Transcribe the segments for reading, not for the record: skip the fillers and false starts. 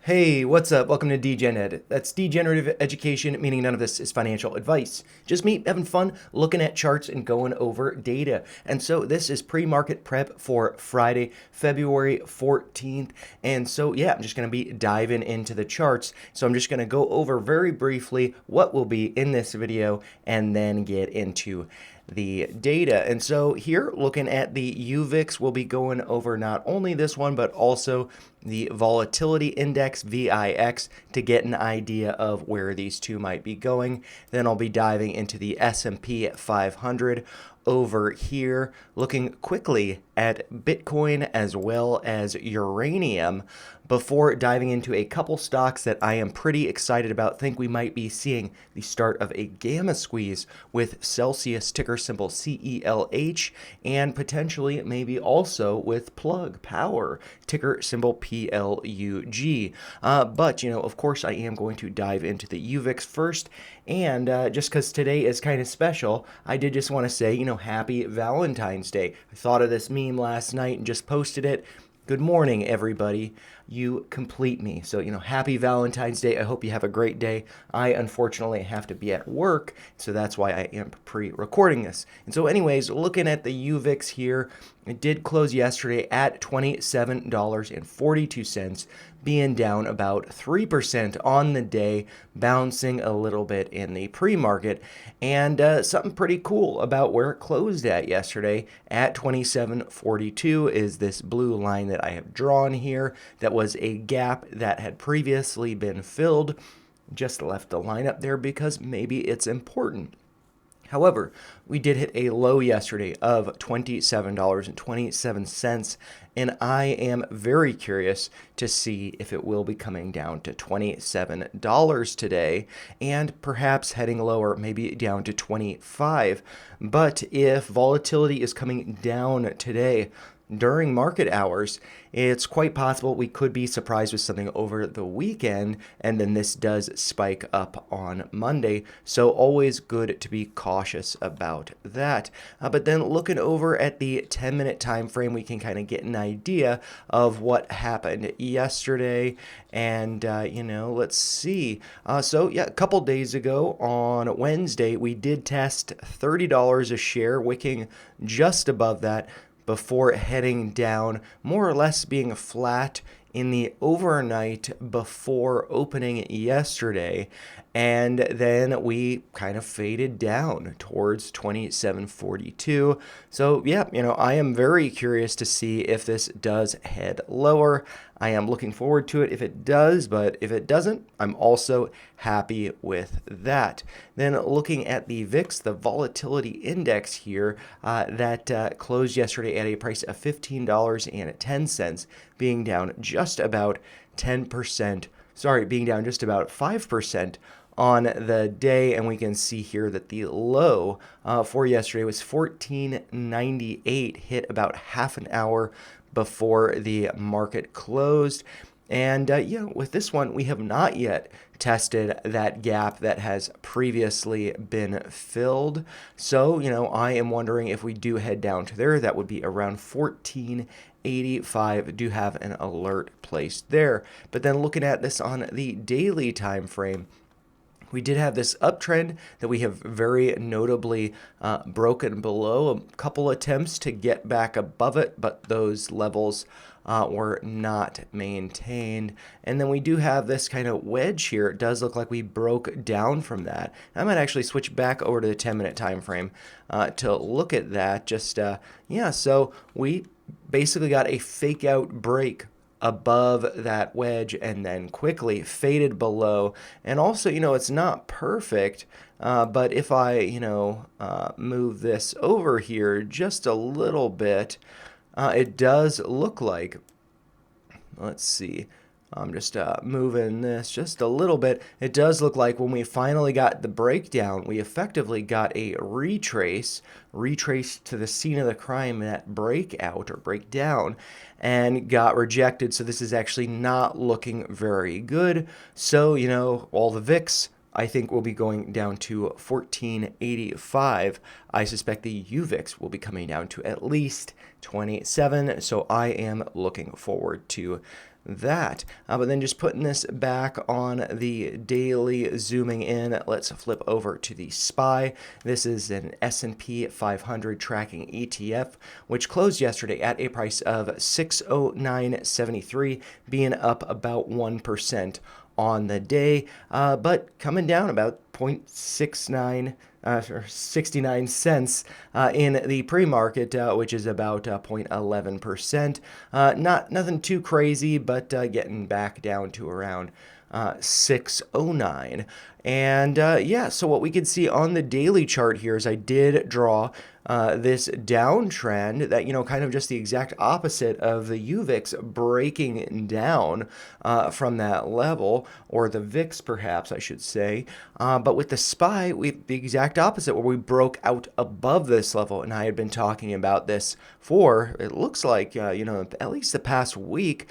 Hey, what's up? Welcome to DGenEd. That's degenerative education, meaning none of this is financial advice. Just me having fun looking at charts and going over data. And so this is pre-market prep for Friday, February 14th. And so, yeah, I'm just going to be diving into the charts. So I'm just going to go over very briefly what will be in this video and then get into the data. And so here, looking at the UVIX, we'll be going over not only this one, but also the volatility index, VIX, to get an idea of where these two might be going. Then I'll be diving into the S&P 500 over here, looking quickly at Bitcoin as well as uranium before diving into a couple stocks that I am pretty excited about. Think we might be seeing the start of a gamma squeeze with Celsius, ticker symbol CELH, and potentially maybe also with Plug Power, ticker symbol PLUG. But, of course, I am going to dive into the UVIX first. And just because today is kind of special, I did just want to say, happy Valentine's Day. I thought of this meme last night and just posted it. Good morning, everybody. You complete me. So, happy Valentine's Day. I hope you have a great day. I, unfortunately, have to be at work, so that's why I am pre-recording this. And so, anyways, looking at the UVIX here, it did close yesterday at $27.42, being down about 3% on the day, bouncing a little bit in the pre-market. And something pretty cool about where it closed at yesterday at 27.42 is this blue line that I have drawn here that was a gap that had previously been filled. Just left the line up there because maybe it's important. However, we did hit a low yesterday of $27.27, and I am very curious to see if it will be coming down to $27 today and perhaps heading lower, maybe down to 25. But if volatility is coming down today, during market hours, it's quite possible we could be surprised with something over the weekend, and then this does spike up on Monday. So always good to be cautious about that. But then looking over at the 10-minute time frame, we can kind of get an idea of what happened yesterday. And, let's see. So, a couple days ago on Wednesday, we did test $30 a share, wicking just above that, before heading down, more or less being flat in the overnight before opening yesterday. And then we kind of faded down towards 27.42. So, I am very curious to see if this does head lower. I am looking forward to it if it does, but if it doesn't, I'm also happy with that. Then looking at the VIX, the volatility index here, that closed yesterday at a price of $15.10, being down just about 10%, being down just about 5% on the day, and we can see here that the low for yesterday was 14.98, hit about half an hour before the market closed. And with this one, we have not yet tested that gap that has previously been filled. So, I am wondering if we do head down to there, that would be around 14.85. Do have an alert placed there. But then looking at this on the daily time frame, we did have this uptrend that we have very notably broken below. A couple attempts to get back above it, but those levels were not maintained. And then we do have this kind of wedge here. It does look like we broke down from that. I might actually switch back over to the 10-minute time frame to look at that. So we basically got a fake out break above that wedge and then quickly faded below. And also, it's not perfect, but if I, move this over here just a little bit, it does look like, let's see, I'm just moving this just a little bit. It does look like when we finally got the breakdown, we effectively got a retrace to the scene of the crime, that breakout or breakdown, and got rejected. So this is actually not looking very good. So, all the VIX, I think, will be going down to 14.85. I suspect the UVIX will be coming down to at least 27. So I am looking forward to that. But then just putting this back on the daily, zooming in, let's flip over to the SPY. This is an S&P 500 tracking ETF, which closed yesterday at a price of 609.73, being up about 1% on the day, but coming down about 0.69 or 69 cents in the pre-market, which is about 0.11%. Nothing too crazy, but getting back down to around 609. And yeah, so what we can see on the daily chart here is I did draw this downtrend that, kind of just the exact opposite of the UVIX breaking down from that level, or the VIX perhaps I should say. But with the SPY, we the exact opposite, where we broke out above this level. And I had been talking about this for, it looks like, at least the past week,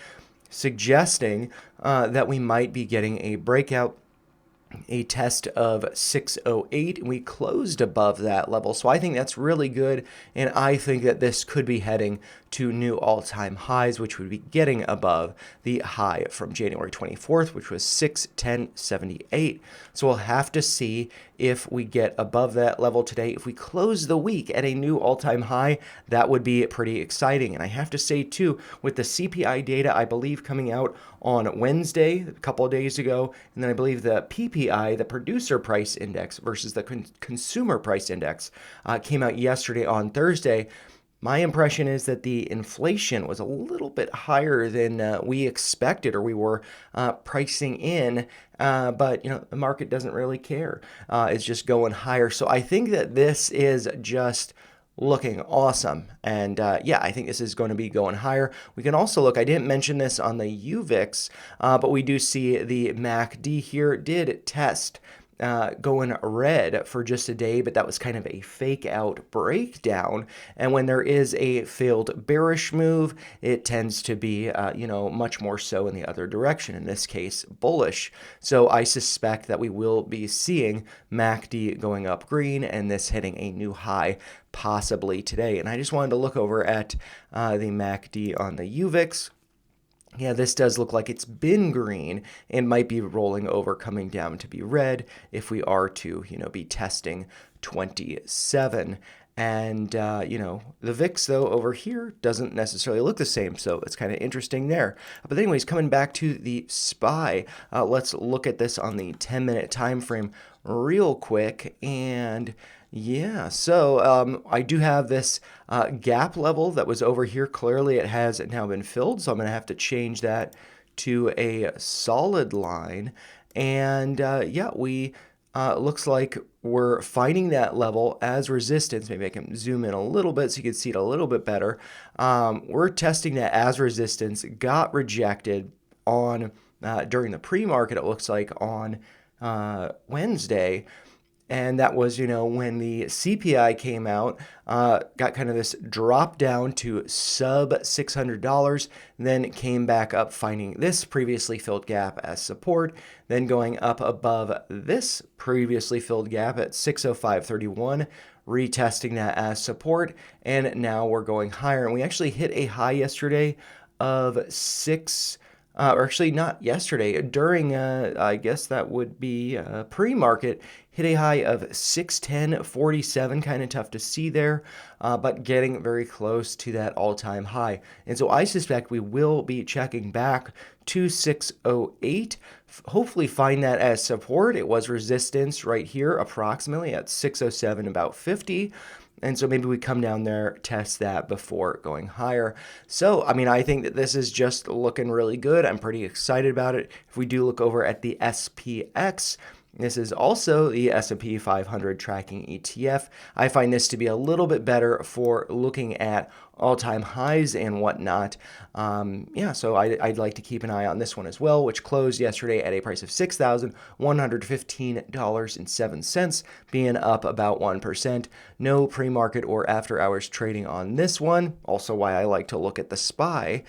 suggesting that we might be getting a breakout, a test of 608. We closed above that level, so I think that's really good, and I think that this could be heading to new all-time highs, which would be getting above the high from January 24th, which was 610.78. So we'll have to see if we get above that level today. If we close the week at a new all-time high, that would be pretty exciting. And I have to say too, with the CPI data, I believe coming out on Wednesday, a couple of days ago, and then I believe the PPI, the producer price index versus the consumer price index, came out yesterday on Thursday. My impression is that the inflation was a little bit higher than we expected, or we were pricing in, but the market doesn't really care. It's just going higher. So I think that this is just looking awesome. And yeah, I think this is going to be going higher. We can also look, I didn't mention this on the UVIX, but we do see the MACD here did test going red for just a day, but that was kind of a fake out breakdown. And when there is a failed bearish move, it tends to be, much more so in the other direction, in this case, bullish. So I suspect that we will be seeing MACD going up green and this hitting a new high possibly today. And I just wanted to look over at the MACD on the UVIX. Yeah, this does look like it's been green and might be rolling over, coming down to be red if we are to, be testing 27. And, the VIX, though, over here doesn't necessarily look the same, so it's kind of interesting there. But anyways, coming back to the SPY, let's look at this on the 10-minute time frame real quick. And yeah, so I do have this gap level that was over here. Clearly, it has now been filled, so I'm going to have to change that to a solid line. And yeah, we looks like we're finding that level as resistance. Maybe I can zoom in a little bit so you can see it a little bit better. We're testing that as resistance. Got rejected on during the pre-market, it looks like, on Wednesday. And that was, when the CPI came out, got kind of this drop down to sub $600, then came back up, finding this previously filled gap as support, then going up above this previously filled gap at 605.31, retesting that as support, and now we're going higher. And we actually hit a high yesterday of or actually not yesterday, during, I guess that would be pre-market, hit a high of 610.47, kind of tough to see there, but getting very close to that all-time high. And so I suspect we will be checking back to 608, hopefully find that as support. It was resistance right here, approximately at 607, about 50. And so maybe we come down there, test that before going higher. So, I think that this is just looking really good. I'm pretty excited about it. If we do look over at the SPX, this is also the S&P 500 tracking ETF. I find this to be a little bit better for looking at all-time highs and whatnot. Yeah, so I'd like to keep an eye on this one as well, which closed yesterday at a price of $6,115.07, being up about 1%. No pre-market or after-hours trading on this one. Also why I like to look at the SPY.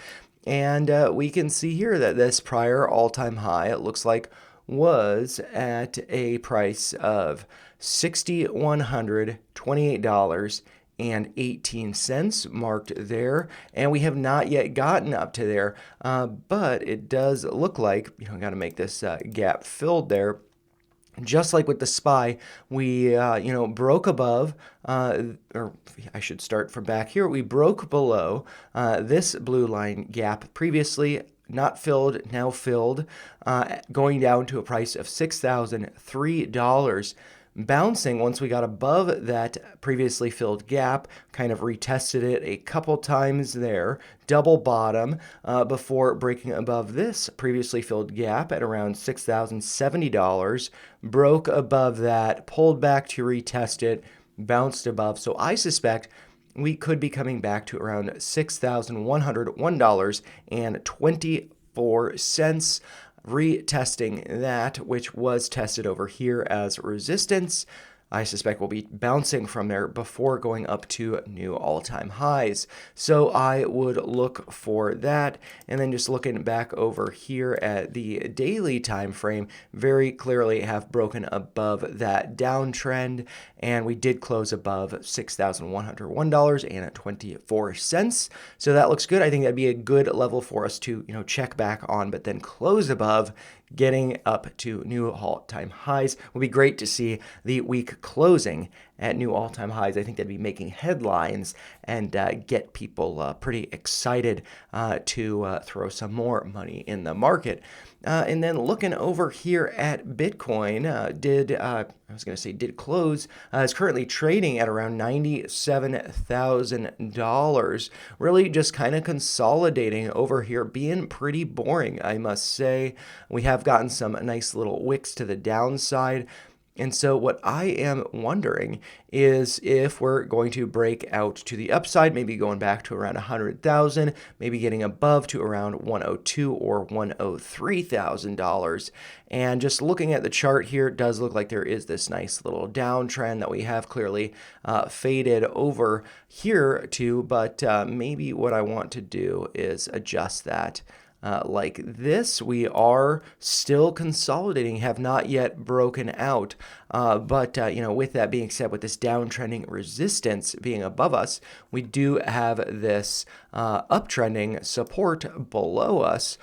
And we can see here that this prior all-time high, it looks like, was at a price of $6,128.86. and 18 cents marked there, and we have not yet gotten up to there, but it does look like, got to make this gap filled there. Just like with the SPY, we broke above, or I should start from back here. We broke below this blue line gap previously, not filled, now filled, going down to a price of $6,003. Bouncing once we got above that previously filled gap, kind of retested it a couple times there, double bottom before breaking above this previously filled gap at around $6,070, broke above that, pulled back to retest it, bounced above. So I suspect we could be coming back to around $6,101.24, retesting that, which was tested over here as resistance. I suspect we'll be bouncing from there before going up to new all-time highs. So I would look for that. And then just looking back over here at the daily time frame, very clearly have broken above that downtrend. And we did close above $6,101.24. So that looks good. I think that'd be a good level for us to, check back on, but then close above, getting up to new all-time highs. Would be great to see the week closing at new all-time highs. I think that'd be making headlines and get people pretty excited to throw some more money in the market. And then looking over here at Bitcoin, did close, is currently trading at around $97,000. Really just kind of consolidating over here, being pretty boring, I must say. We have gotten some nice little wicks to the downside. And so what I am wondering is if we're going to break out to the upside, maybe going back to around 100,000, maybe getting above to around 102 or $103,000. And just looking at the chart here, it does look like there is this nice little downtrend that we have clearly faded over here to, but maybe what I want to do is adjust that. Like this, we are still consolidating, have not yet broken out. But with that being said, with this downtrending resistance being above us, we do have this uptrending support below us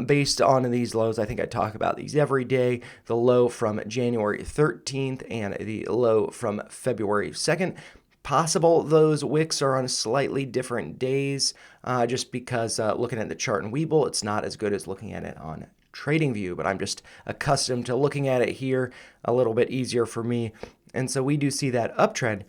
based on these lows. I think I talk about these every day. The low from January 13th and the low from February 2nd. Possible those wicks are on slightly different days, just because looking at the chart in Webull, it's not as good as looking at it on TradingView, but I'm just accustomed to looking at it here, a little bit easier for me. And so we do see that uptrend.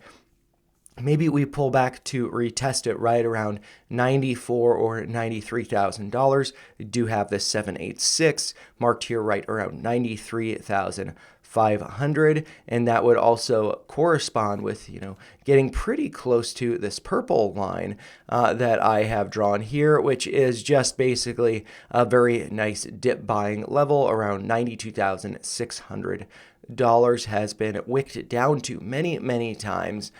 Maybe we pull back to retest it right around $94,000 or $93,000. We do have this 786 marked here right around 93,500, and that would also correspond with, getting pretty close to this purple line that I have drawn here, which is just basically a very nice dip buying level around $92,600 has been wicked down to many, many times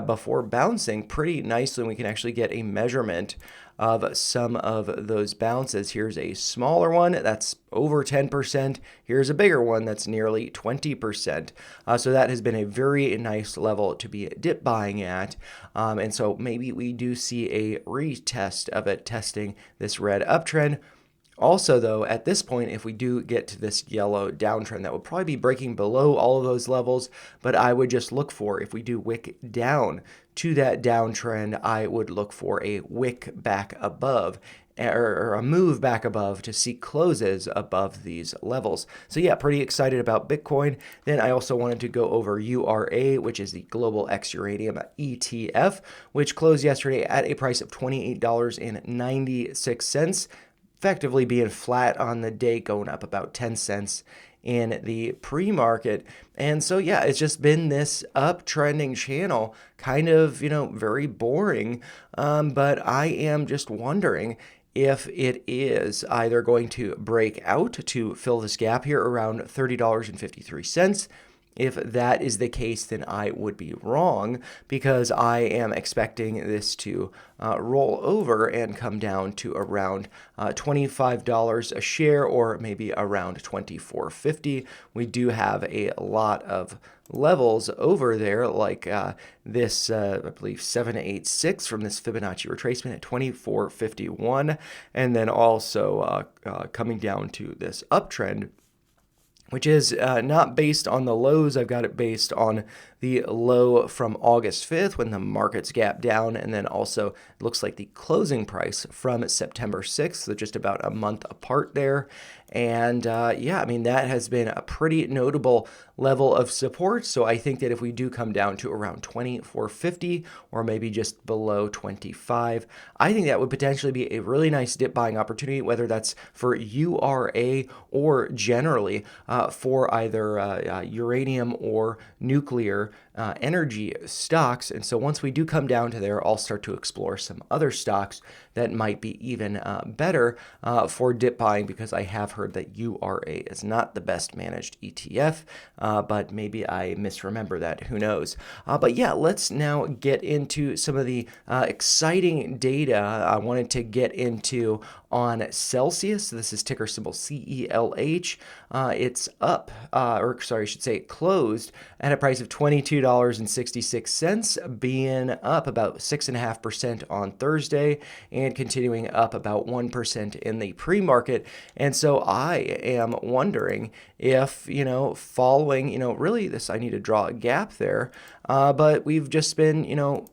before bouncing pretty nicely. And we can actually get a measurement of some of those bounces. Here's a smaller one that's over 10%. Here's a bigger one that's nearly 20%. So that has been a very nice level to be dip buying at. And so maybe we do see a retest of it, testing this red uptrend. Also, though, at this point, if we do get to this yellow downtrend, that would probably be breaking below all of those levels. But I would just look for, if we do wick down to that downtrend, I would look for a wick back above, or a move back above to see closes above these levels. So yeah, pretty excited about Bitcoin. Then I also wanted to go over URA, which is the Global X Uranium ETF, which closed yesterday at a price of $28.96. Effectively being flat on the day, going up about 10 cents in the pre-market. And so yeah, it's just been this uptrending channel, kind of, very boring. But I am just wondering if it is either going to break out to fill this gap here around $30.53, If that is the case, then I would be wrong because I am expecting this to roll over and come down to around $25 a share, or maybe around $24.50. We do have a lot of levels over there, like this, I believe, 786 from this Fibonacci retracement at 24.51, and then also coming down to this uptrend, which is not based on the lows. I've got it based on the low from August 5th when the markets gapped down, and then also it looks like the closing price from September 6th, so just about a month apart there. And yeah, I mean, that has been a pretty notable level of support. So I think that if we do come down to around 24.50 or maybe just below 25, I think that would potentially be a really nice dip buying opportunity, whether that's for URA or generally for either uranium or nuclear energy stocks. And so once we do come down to there, I'll start to explore some other stocks that might be even better for dip buying, because I have heard that URA is not the best managed ETF, but maybe I misremember that. Who knows? But yeah, let's now get into some of the exciting data I wanted to get into on Celsius. This is ticker symbol CELH. It's up, or sorry, I should say it closed at a price of $22.66, being up about 6.5% on Thursday and continuing up about 1% in the pre-market. And so I am wondering if, following, really this, I need to draw a gap there, but we've just been,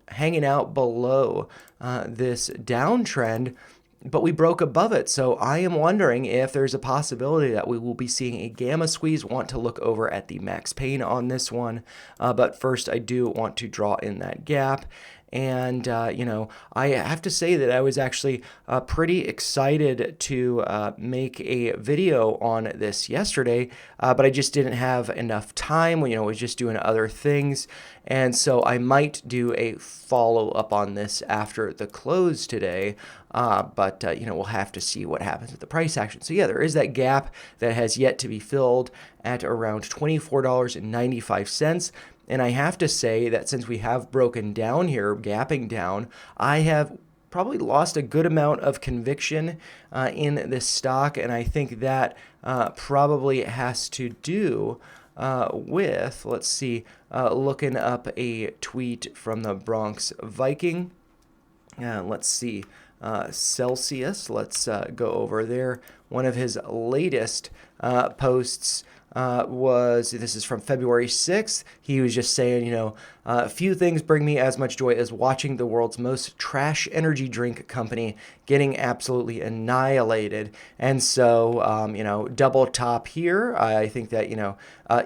hanging out below this downtrend, but we broke above it. So I am wondering if there's a possibility that we will be seeing a gamma squeeze. Want to look over at the max pain on this one. But first, I do want to draw in that gap. And, I have to say that I was actually pretty excited to make a video on this yesterday, but I just didn't have enough time. I was just doing other things. And so I might do a follow-up on this after the close today, but we'll have to see what happens with the price action. So yeah, there is that gap that has yet to be filled at around $24.95. And I have to say that since we have broken down here, gapping down, I have probably lost a good amount of conviction in this stock. And I think that probably has to do with, let's see, looking up a tweet from the Bronx Viking. Let's see, Celsius. Let's go over there. One of his latest posts this is from February 6th. He was just saying, few things bring me as much joy as watching the world's most trash energy drink company getting absolutely annihilated. And so, double top here. I think that,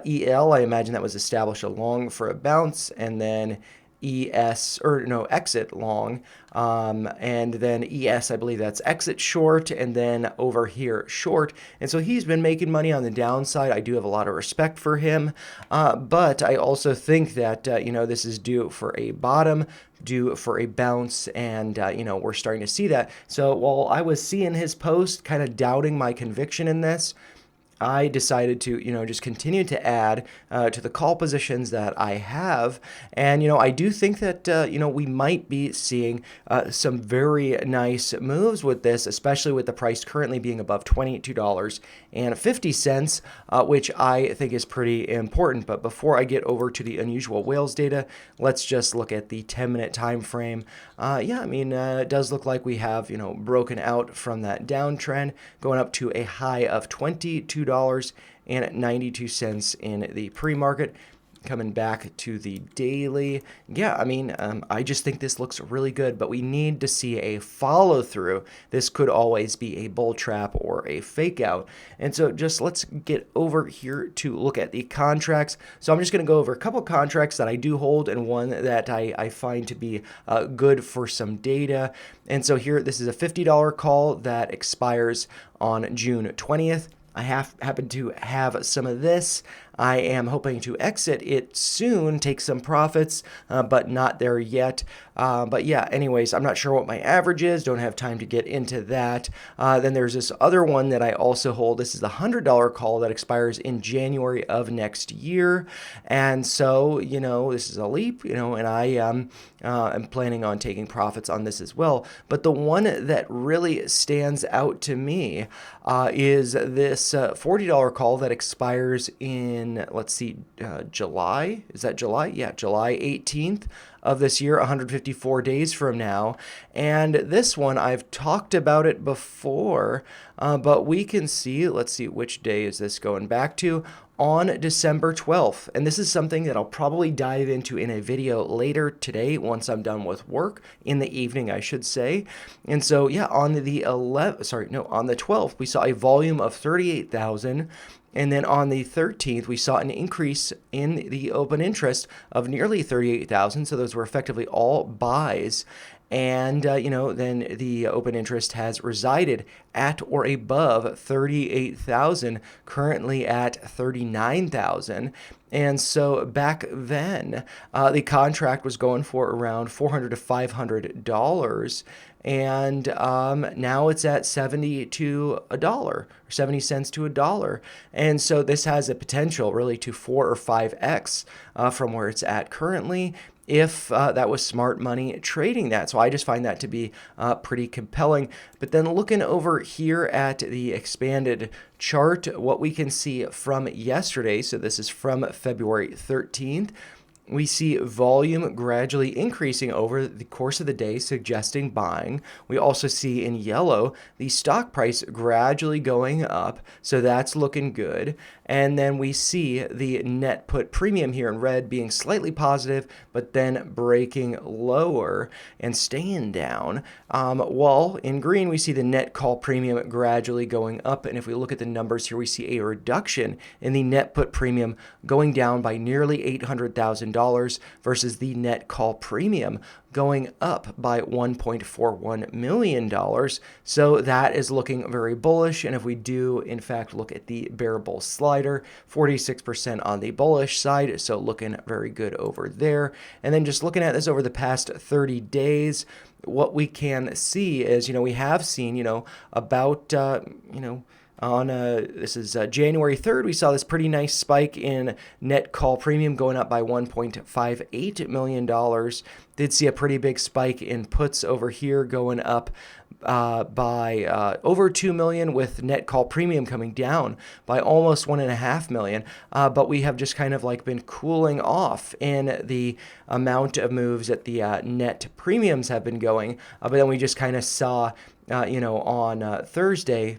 EL, I imagine that was established along for a bounce, and then exit long, and then ES, I believe that's exit short, and then over here short. And so he's been making money on the downside. I do have a lot of respect for him, but I also think that this is due for a bottom, due for a bounce, and we're starting to see that. So while I was seeing his post, kind of doubting my conviction in this, I decided to, just continue to add to the call positions that I have. And, I do think that, we might be seeing some very nice moves with this, especially with the price currently being above $22.50, which I think is pretty important. But before I get over to the unusual whales data, let's just look at the 10-minute time frame. It does look like we have, broken out from that downtrend, going up to a high of $22.92 in the pre-market. Coming back to the daily, I just think this looks really good, but we need to see a follow through. This could always be a bull trap or a fake out. And so just let's get over here to look at the contracts. So I'm just going to go over a couple contracts that I do hold and one that I find to be good for some data. And so here, this is a $50 call that expires on June 20th. I happen to have some of this. I am hoping to exit it soon, take some profits, but not there yet. But yeah, anyways, I'm not sure what my average is. Don't have time to get into that. Then there's this other one that I also hold. This is the $100 call that expires in January of next year. And so, this is a leap, and I am planning on taking profits on this as well. But the one that really stands out to me is this $40 call that expires in, let's see, July. Is that July? Yeah, July 18th of this year, 154 days from now. And this one, I've talked about it before, but we can see, let's see, which day is this going back to? On December 12th. And this is something that I'll probably dive into in a video later today once I'm done with work, in the evening, I should say. And so, yeah, on the 12th, we saw a volume of 38,000. And then on the 13th, we saw an increase in the open interest of nearly 38,000. So those were effectively all buys. And, then the open interest has resided at or above 38,000, currently at 39,000. And so back then, the contract was going for around $400 to $500. And now it's at 70 to a dollar, or 70 cents to a dollar. And so this has a potential really to 4 or 5x from where it's at currently, if that was smart money trading that. So I just find that to be pretty compelling. But then looking over here at the expanded chart, what we can see from yesterday, so this is from February 13th, we see volume gradually increasing over the course of the day, suggesting buying. We also see in yellow the stock price gradually going up, so that's looking good. And then we see the net put premium here in red being slightly positive, but then breaking lower and staying down. While in green, we see the net call premium gradually going up. And if we look at the numbers here, we see a reduction in the net put premium going down by nearly $800,000 versus the net call premium going up by $1.41 million. So that is looking very bullish. And if we do, in fact, look at the bear bull slider, 46% on the bullish side. So looking very good over there. And then just looking at this over the past 30 days, what we can see is, we have seen, about, on this is January 3rd, we saw this pretty nice spike in net call premium going up by $1.58 million. Did see a pretty big spike in puts over here going up by over 2 million, with net call premium coming down by almost 1.5 million. But we have just kind of like been cooling off in the amount of moves that the net premiums have been going. But then we just kind of saw, on Thursday,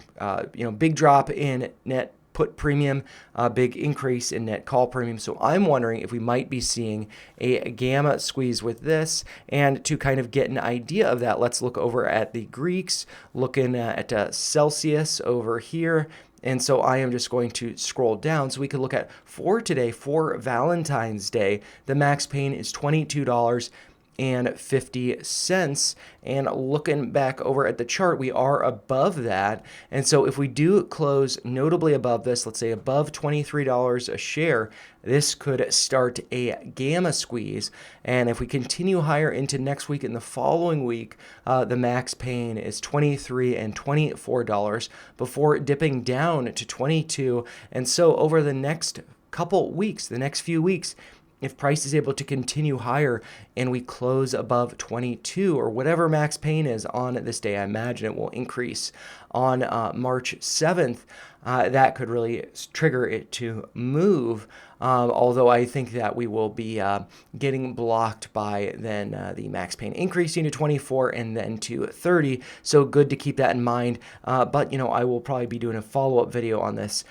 big drop in net put premium, a big increase in net call premium. So I'm wondering if we might be seeing a gamma squeeze with this. And to kind of get an idea of that, let's look over at the Greeks, looking at Celsius over here. And so I am just going to scroll down so we can look at for today, for Valentine's Day, the max pain is $22.50. And looking back over at the chart, we are above that. And so if we do close notably above this, let's say above $23 a share, this could start a gamma squeeze. And if we continue higher into next week and the following week, the max pain is $23 and $24 before dipping down to $22. And so over the next couple weeks, the next few weeks, if price is able to continue higher and we close above 22 or whatever max pain is on this day, I imagine it will increase on March 7th. That could really trigger it to move. Although I think that we will be getting blocked by then the max pain increasing to 24 and then to 30. So good to keep that in mind. But, I will probably be doing a follow-up video on this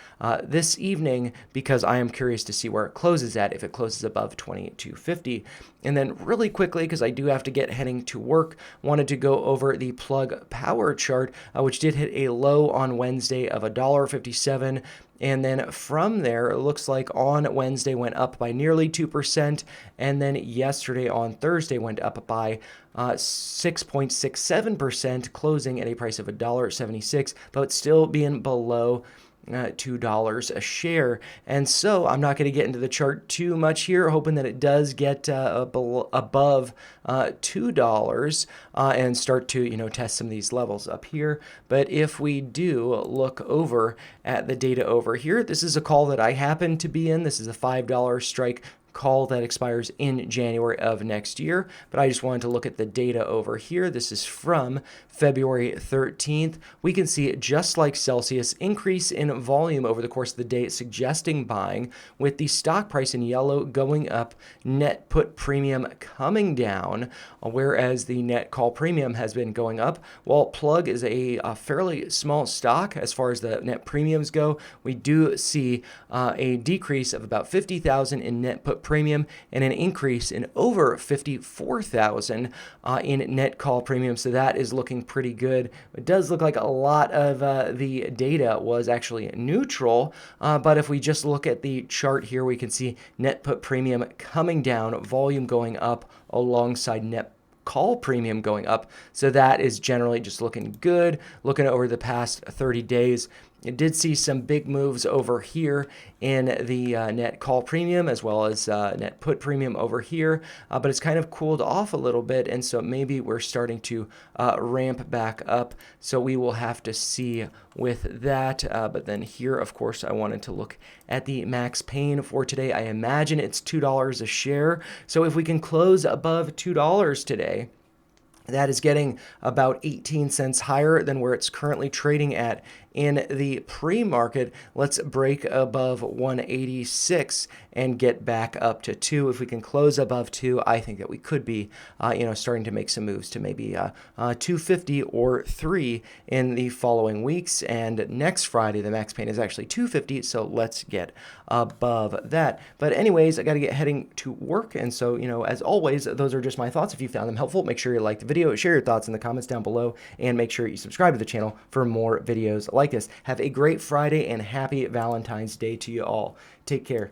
this evening because I am curious to see where it closes at, if it closes above 22.50. And then really quickly, because I do have to get heading to work, wanted to go over the plug power chart, which did hit a low on Wednesday of $1.57. And then from there, it looks like on Wednesday went up by nearly 2%. And then yesterday on Thursday went up by 6.67%, closing at a price of $1.76, but still being below $2 a share. And so I'm not going to get into the chart too much here, hoping that it does get above $2 and start to, test some of these levels up here. But if we do look over at the data over here, this is a call that I happen to be in. This is a $5 strike call that expires in January of next year, but I just wanted to look at the data over here. This is from February 13th. We can see, just like Celsius, increase in volume over the course of the day, suggesting buying, with the stock price in yellow going up, net put premium coming down, whereas the net call premium has been going up. While Plug is a fairly small stock as far as the net premiums go, we do see a decrease of about 50,000 in net put premium and an increase in over 54,000 in net call premium. So that is looking pretty good. It does look like a lot of the data was actually neutral, but if we just look at the chart here, we can see net put premium coming down, volume going up alongside net call premium going up. So that is generally just looking good. Looking over the past 30 days, it did see some big moves over here in the net call premium as well as net put premium over here, but it's kind of cooled off a little bit, and so maybe we're starting to ramp back up. So we will have to see with that. But then here, of course, I wanted to look at the max pain for today. I imagine it's $2 a share. So if we can close above $2 today, that is getting about 18 cents higher than where it's currently trading at in the pre-market. Let's break above 186 and get back up to 2. If we can close above 2, I think that we could be, starting to make some moves to maybe 250 or 3 in the following weeks. And next Friday, the max pain is actually 250, so let's get above that. But anyways, I got to get heading to work. And so, as always, those are just my thoughts. If you found them helpful, make sure you like the video, share your thoughts in the comments down below, and make sure you subscribe to the channel for more videos like this. Have a great Friday and happy Valentine's Day to you all. Take care.